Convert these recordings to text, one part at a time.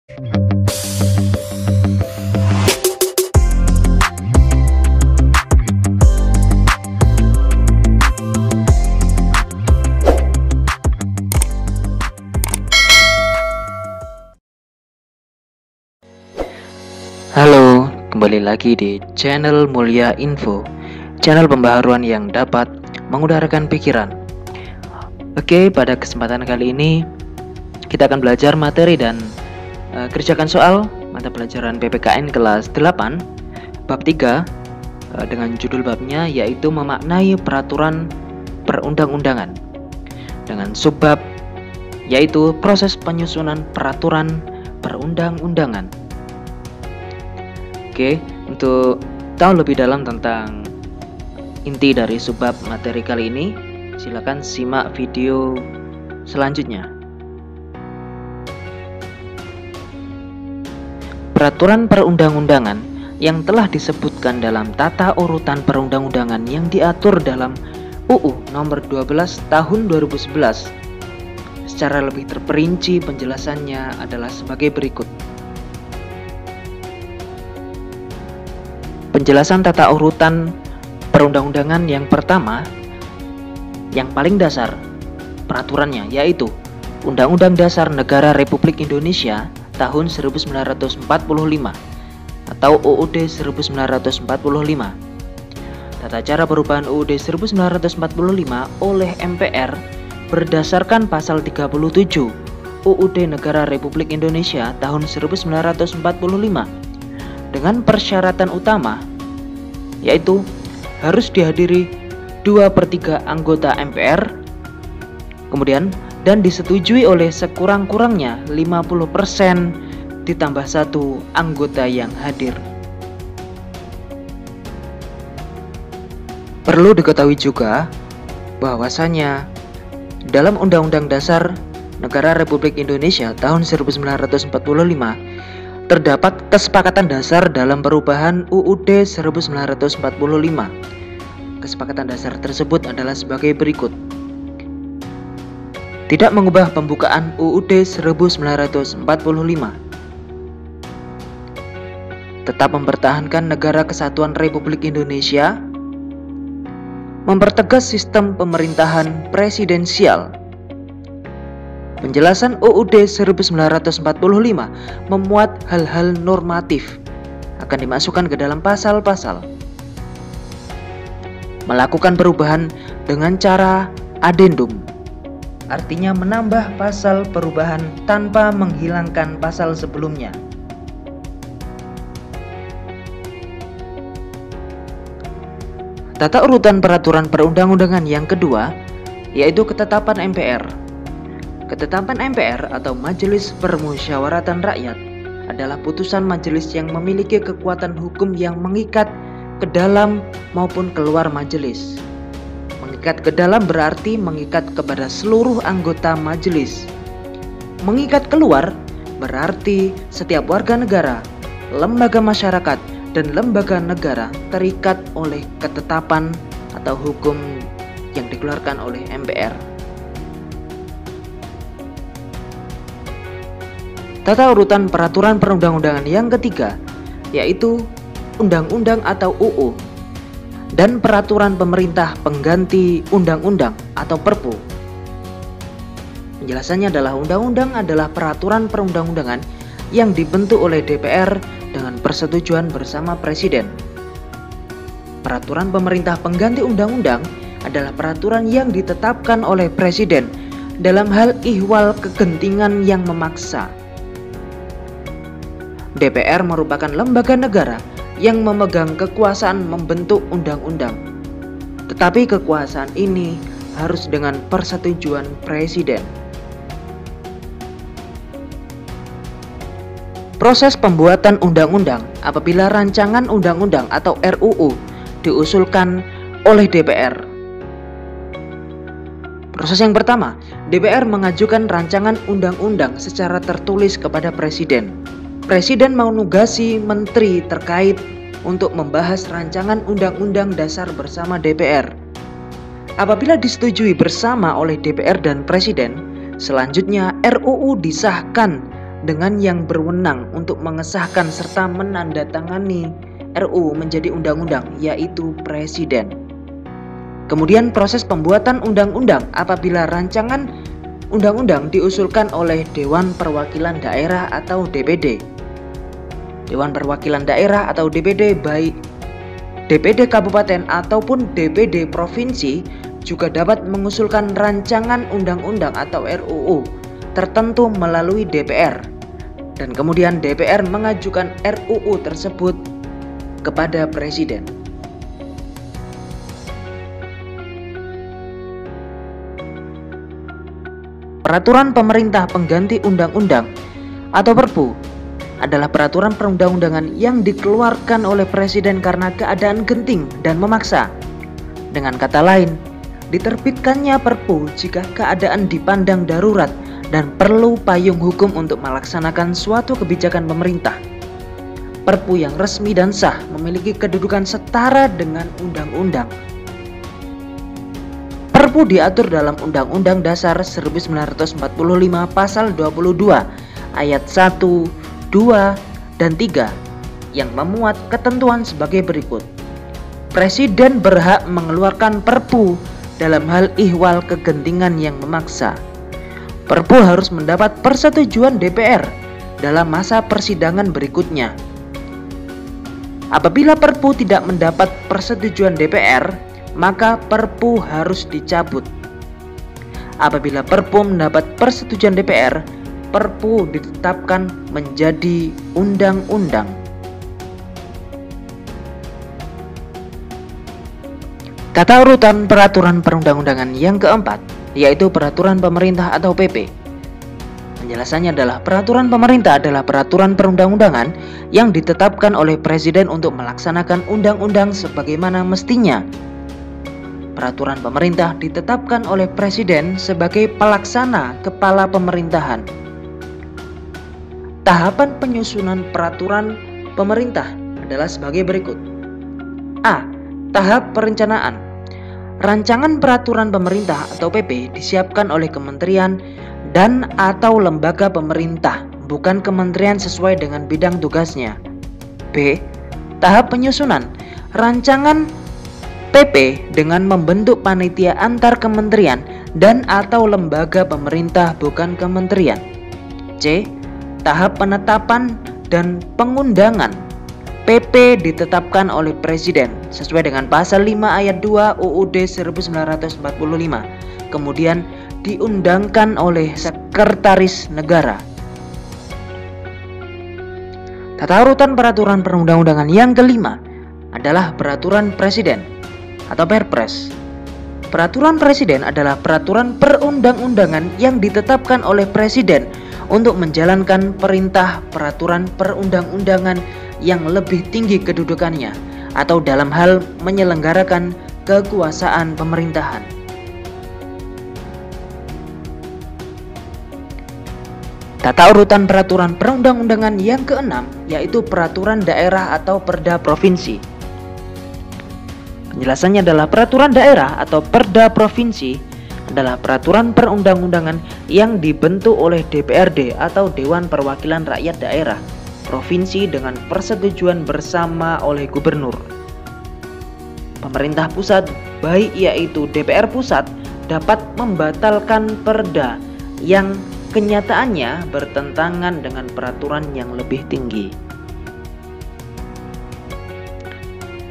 Halo, kembali lagi di channel Mulia Info, channel pembaharuan yang dapat mengudarkan pikiran. Oke, pada kesempatan kali ini kita akan belajar materi dan kerjakan soal mata pelajaran PPKN kelas 8 bab 3 dengan judul babnya yaitu memaknai peraturan perundang-undangan, dengan subbab yaitu proses penyusunan peraturan perundang-undangan. Oke, untuk tahu lebih dalam tentang inti dari subbab materi kali ini, silakan simak video selanjutnya. Peraturan perundang-undangan yang telah disebutkan dalam tata urutan perundang-undangan yang diatur dalam UU nomor 12 tahun 2011. Secara lebih terperinci penjelasannya adalah sebagai berikut. Penjelasan tata urutan perundang-undangan yang pertama, yang paling dasar peraturannya yaitu Undang-Undang Dasar Negara Republik Indonesia tahun 1945 atau UUD 1945. Tata cara perubahan UUD 1945 oleh MPR berdasarkan pasal 37 UUD Negara Republik Indonesia tahun 1945 dengan persyaratan utama yaitu harus dihadiri 2/3 anggota MPR, kemudian dan disetujui oleh sekurang-kurangnya 50% ditambah 1 anggota yang hadir. Perlu diketahui juga bahwasanya dalam Undang-Undang Dasar Negara Republik Indonesia tahun 1945 terdapat kesepakatan dasar dalam perubahan UUD 1945. Kesepakatan dasar tersebut adalah sebagai berikut. Tidak mengubah pembukaan UUD 1945. Tetap mempertahankan Negara Kesatuan Republik Indonesia. Mempertegas sistem pemerintahan presidensial. Penjelasan UUD 1945 memuat hal-hal normatif akan dimasukkan ke dalam pasal-pasal. Melakukan perubahan dengan cara adendum, artinya menambah pasal perubahan tanpa menghilangkan pasal sebelumnya. Tata urutan peraturan perundang-undangan yang kedua yaitu ketetapan MPR. Ketetapan MPR atau Majelis Permusyawaratan Rakyat adalah putusan majelis yang memiliki kekuatan hukum yang mengikat ke dalam maupun keluar majelis. Mengikat ke dalam berarti mengikat kepada seluruh anggota majelis. Mengikat keluar berarti setiap warga negara, lembaga masyarakat, dan lembaga negara terikat oleh ketetapan atau hukum yang dikeluarkan oleh MPR. Tata urutan peraturan perundang-undangan yang ketiga yaitu undang-undang atau UU dan peraturan pemerintah pengganti undang-undang atau Perpu. Penjelasannya adalah undang-undang adalah peraturan perundang-undangan yang dibentuk oleh DPR dengan persetujuan bersama Presiden. Peraturan pemerintah pengganti undang-undang adalah peraturan yang ditetapkan oleh Presiden dalam hal ihwal kegentingan yang memaksa. DPR merupakan lembaga negara yang memegang kekuasaan membentuk undang-undang. Tetapi kekuasaan ini harus dengan persetujuan Presiden. Proses pembuatan undang-undang apabila rancangan undang-undang atau RUU diusulkan oleh DPR. Proses yang pertama, DPR mengajukan rancangan undang-undang secara tertulis kepada Presiden. Presiden menugasi menteri terkait untuk membahas rancangan undang-undang dasar bersama DPR. Apabila disetujui bersama oleh DPR dan Presiden, selanjutnya RUU disahkan dengan yang berwenang untuk mengesahkan serta menandatangani RUU menjadi undang-undang, yaitu Presiden. Kemudian proses pembuatan undang-undang apabila rancangan undang-undang diusulkan oleh Dewan Perwakilan Daerah atau DPD. Dewan Perwakilan Daerah atau DPD baik DPD Kabupaten ataupun DPD Provinsi juga dapat mengusulkan rancangan undang-undang atau RUU tertentu melalui DPR, dan kemudian DPR mengajukan RUU tersebut kepada Presiden. Peraturan pemerintah pengganti undang-undang atau Perpu adalah peraturan perundang-undangan yang dikeluarkan oleh Presiden karena keadaan genting dan memaksa. Dengan kata lain, diterbitkannya Perpu jika keadaan dipandang darurat dan perlu payung hukum untuk melaksanakan suatu kebijakan pemerintah. Perpu yang resmi dan sah memiliki kedudukan setara dengan undang-undang. Perpu diatur dalam Undang-Undang Dasar 1945 Pasal 22 ayat 1, 2, dan 3 yang memuat ketentuan sebagai berikut. Presiden berhak mengeluarkan Perpu dalam hal ihwal kegentingan yang memaksa. Perpu harus mendapat persetujuan DPR dalam masa persidangan berikutnya. Apabila Perpu tidak mendapat persetujuan DPR, maka Perpu harus dicabut. Apabila Perpu mendapat persetujuan DPR, Perpu ditetapkan menjadi undang-undang. Tata urutan peraturan perundang-undangan yang keempat, yaitu peraturan pemerintah atau PP. Penjelasannya adalah peraturan pemerintah adalah peraturan perundang-undangan yang ditetapkan oleh Presiden untuk melaksanakan undang-undang sebagaimana mestinya. Peraturan pemerintah ditetapkan oleh Presiden sebagai pelaksana kepala pemerintahan. Tahapan penyusunan peraturan pemerintah adalah sebagai berikut. A. Tahap perencanaan. Rancangan peraturan pemerintah atau PP disiapkan oleh kementerian dan atau lembaga pemerintah, bukan kementerian sesuai dengan bidang tugasnya. B. Tahap penyusunan. Rancangan PP dengan membentuk panitia antar kementerian dan atau lembaga pemerintah, bukan kementerian. C. Tahap penetapan dan pengundangan. PP ditetapkan oleh Presiden sesuai dengan pasal 5 ayat 2 UUD 1945, kemudian diundangkan oleh Sekretaris Negara. Tata urutan peraturan perundang-undangan yang kelima adalah peraturan Presiden atau Perpres. Peraturan Presiden adalah peraturan perundang-undangan yang ditetapkan oleh Presiden untuk menjalankan perintah peraturan perundang-undangan yang lebih tinggi kedudukannya atau dalam hal menyelenggarakan kekuasaan pemerintahan. Tata urutan peraturan perundang-undangan yang keenam, yaitu peraturan daerah atau Perda Provinsi. Penjelasannya adalah peraturan daerah atau Perda Provinsi adalah peraturan perundang-undangan yang dibentuk oleh DPRD atau Dewan Perwakilan Rakyat Daerah Provinsi dengan persetujuan bersama oleh Gubernur. Pemerintah pusat, baik yaitu DPR pusat, dapat membatalkan perda yang kenyataannya bertentangan dengan peraturan yang lebih tinggi.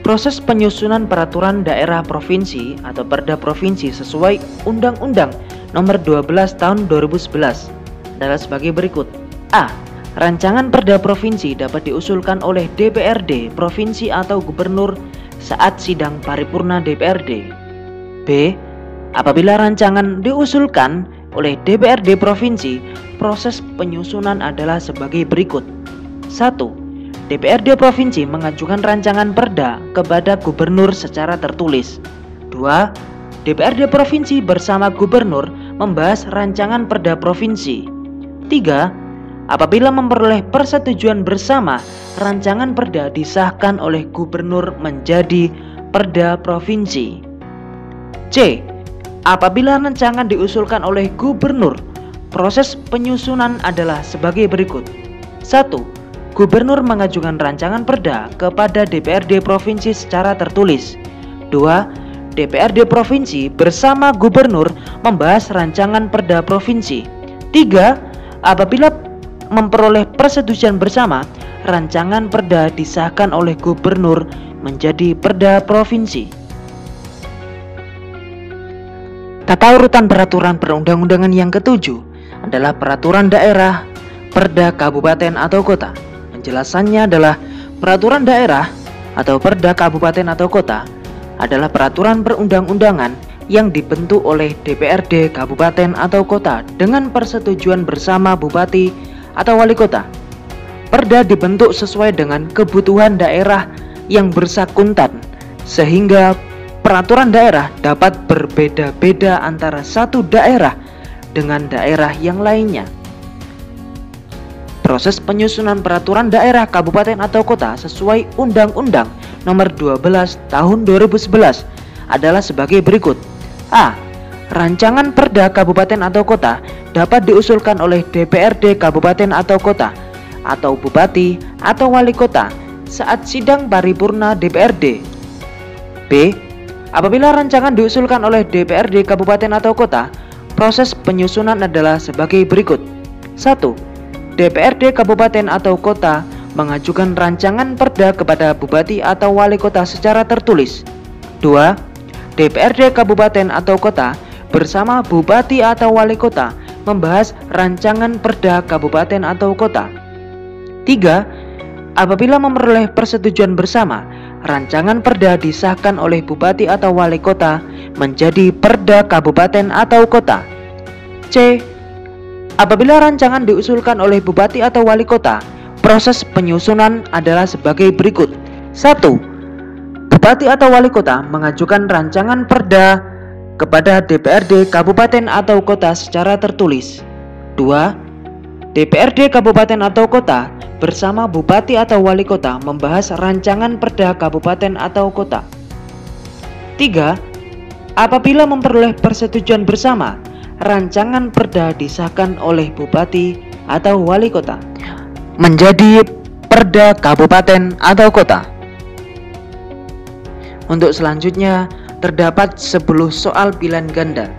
Proses penyusunan peraturan daerah provinsi atau Perda Provinsi sesuai Undang-Undang Nomor 12 Tahun 2011 adalah sebagai berikut. A. Rancangan Perda Provinsi dapat diusulkan oleh DPRD Provinsi atau Gubernur saat sidang paripurna DPRD. B. Apabila rancangan diusulkan oleh DPRD Provinsi, proses penyusunan adalah sebagai berikut. 1. DPRD Provinsi mengajukan rancangan perda kepada Gubernur secara tertulis. 2. DPRD Provinsi bersama Gubernur membahas rancangan perda provinsi. 3. Apabila memperoleh persetujuan bersama, rancangan perda disahkan oleh Gubernur menjadi perda provinsi. C. Apabila rancangan diusulkan oleh Gubernur, Proses penyusunan adalah sebagai berikut. 1. Gubernur mengajukan rancangan perda kepada DPRD Provinsi secara tertulis. 2. DPRD Provinsi bersama Gubernur membahas rancangan perda provinsi. 3. Apabila memperoleh persetujuan bersama, rancangan perda disahkan oleh Gubernur menjadi perda provinsi. Tata urutan peraturan perundang-undangan yang ketujuh adalah peraturan daerah, perda kabupaten atau kota. Penjelasannya adalah peraturan daerah atau perda kabupaten atau kota adalah peraturan perundang-undangan yang dibentuk oleh DPRD kabupaten atau kota dengan persetujuan bersama bupati atau wali kota. Perda dibentuk sesuai dengan kebutuhan daerah yang bersangkutan, sehingga peraturan daerah dapat berbeda-beda antara satu daerah dengan daerah yang lainnya. Proses penyusunan peraturan daerah kabupaten atau kota sesuai Undang-Undang Nomor 12 Tahun 2011 adalah sebagai berikut. A. Rancangan perda kabupaten atau kota dapat diusulkan oleh DPRD kabupaten atau kota atau bupati atau wali kota saat sidang paripurna DPRD. B. Apabila rancangan diusulkan oleh DPRD kabupaten atau kota, proses penyusunan adalah sebagai berikut. 1. DPRD kabupaten atau kota mengajukan rancangan perda kepada bupati atau wali kota secara tertulis. 2. DPRD kabupaten atau kota bersama bupati atau wali kota membahas rancangan perda kabupaten atau kota. 3. Apabila memperoleh persetujuan bersama, rancangan perda disahkan oleh bupati atau wali kota menjadi perda kabupaten atau kota. C. Apabila rancangan diusulkan oleh bupati atau wali kota, proses penyusunan adalah sebagai berikut. 1. Bupati atau wali kota mengajukan rancangan perda kepada DPRD kabupaten atau kota secara tertulis. 2. DPRD kabupaten atau kota bersama bupati atau wali kota membahas rancangan perda kabupaten atau kota. 3. Apabila memperoleh persetujuan bersama, rancangan perda disahkan oleh bupati atau wali kota menjadi perda kabupaten atau kota. Untuk selanjutnya terdapat 10 soal pilihan ganda.